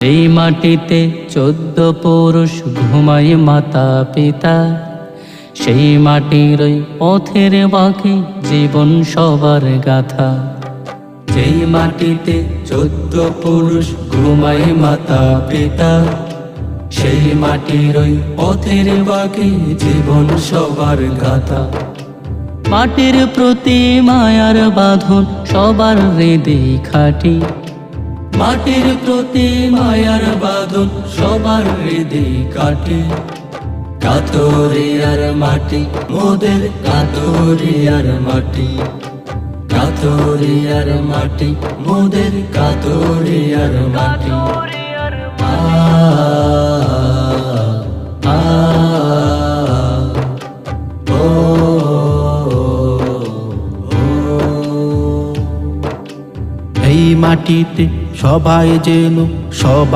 এই মাটিতে 14 পুরুষ ঘুমায় মাতা পিতা, সেই মাটির ওই পথের বাঁকে জীবন সবার গাথা। যেই মাটিতে 14 পুরুষ ঘুমায় মাতা পিতা, সেই মাটির ওই পথের বাঁকে জীবন সবার গাথা। মাটির প্রতি মায়ার বাঁধন সবার হৃদয়ে খাটি, মাটির প্রতি মায়ার বাঁধন সবার হৃদয়ে কাটে। কাতরিয়ার মাটি মোদের কাতরিয়ার মাটি, কাতরিয়ার মাটি মোদের কাতরিয়ার মাটি। এই মাটিতে সবাই যেন সবাই